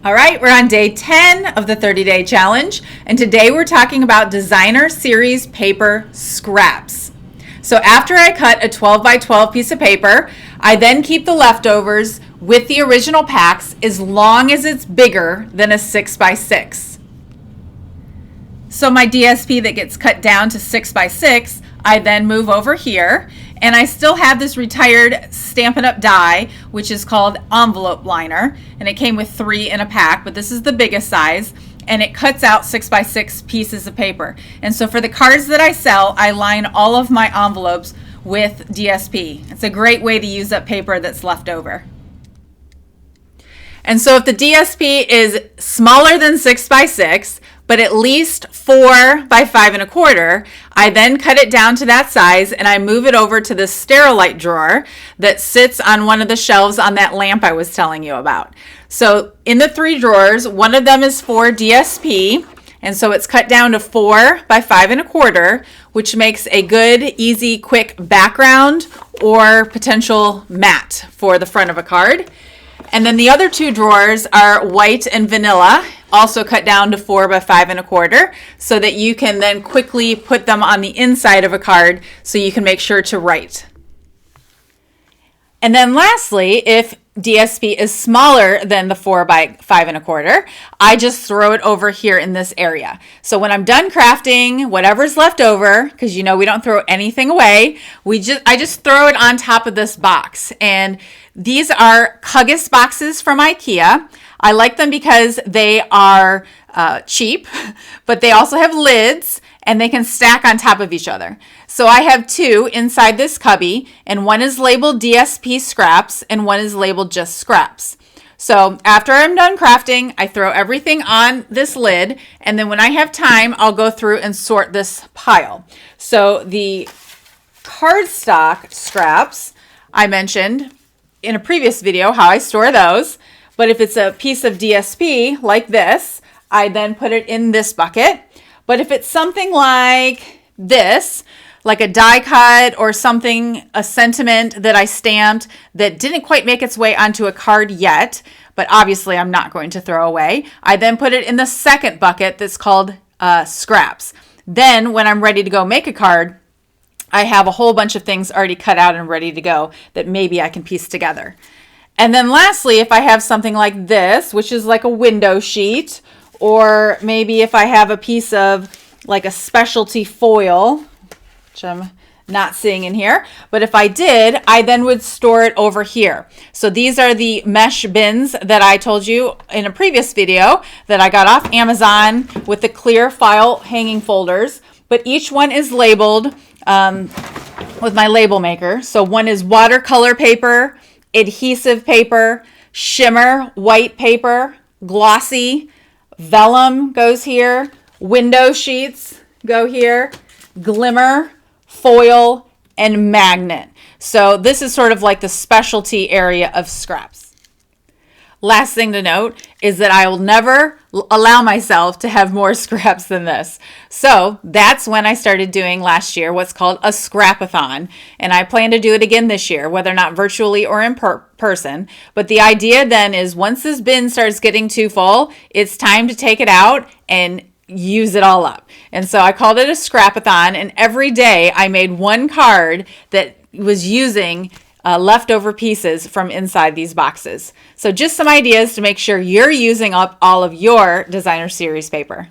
All right, we're on day 10 of the 30-day challenge, and today we're talking about designer series paper scraps. So after I cut a 12 by 12 piece of paper, I then keep the leftovers with the original packs as long as it's bigger than a 6 by 6. So my DSP that gets cut down to 6 by 6, I then move over here, and I still have this retired Stampin' Up! Die, which is called envelope liner, and it came with 3 in a pack, but this is the biggest size, and it cuts out 6 by 6 pieces of paper. And so for the cards that I sell, I line all of my envelopes with DSP. It's a great way to use up paper that's left over. And so if the DSP is smaller than 6 by 6, but at least 4 by 5 1/4, I then cut it down to that size and I move it over to the Sterilite drawer that sits on one of the shelves on that lamp I was telling you about. So in the 3 drawers, one of them is for DSP, and so it's cut down to 4 by 5 1/4, which makes a good, easy, quick background or potential mat for the front of a card. And then the other 2 drawers are white and vanilla, also cut down to 4 by 5 1/4, so that you can then quickly put them on the inside of a card so you can make sure to write. And then lastly, if DSP is smaller than the 4 by 5 1/4, I just throw it over here in this area. So when I'm done crafting, whatever's left over, because you know we don't throw anything away, I just throw it on top of this box. And these are Huggies boxes from IKEA. I like them because they are cheap, but they also have lids and they can stack on top of each other. So I have 2 inside this cubby, and one is labeled DSP scraps and one is labeled just scraps. So after I'm done crafting, I throw everything on this lid, and then when I have time, I'll go through and sort this pile. So the cardstock scraps, I mentioned in a previous video how I store those, but if it's a piece of DSP like this, I then put it in this bucket. But if it's something like this, like a die cut or something, a sentiment that I stamped that didn't quite make its way onto a card yet, but obviously I'm not going to throw away, I then put it in the second bucket that's called scraps. Then when I'm ready to go make a card, I have a whole bunch of things already cut out and ready to go that maybe I can piece together. And then lastly, if I have something like this, which is like a window sheet, or maybe if I have a piece of like a specialty foil, which I'm not seeing in here, but if I did, I then would store it over here. So these are the mesh bins that I told you in a previous video that I got off Amazon with the clear file hanging folders, but each one is labeled with my label maker. So one is watercolor paper, adhesive paper, shimmer white paper, glossy, vellum goes here, window sheets go here, glimmer, foil, and magnet. So this is sort of like the specialty area of scraps. Last thing to note is that I will never allow myself to have more scraps than this. So that's when I started doing last year what's called a scrapathon. And I plan to do it again this year, whether or not virtually or in person. But the idea then is once this bin starts getting too full, it's time to take it out and use it all up. And so I called it a scrapathon, and every day I made one card that was using leftover pieces from inside these boxes. So just some ideas to make sure you're using up all of your designer series paper.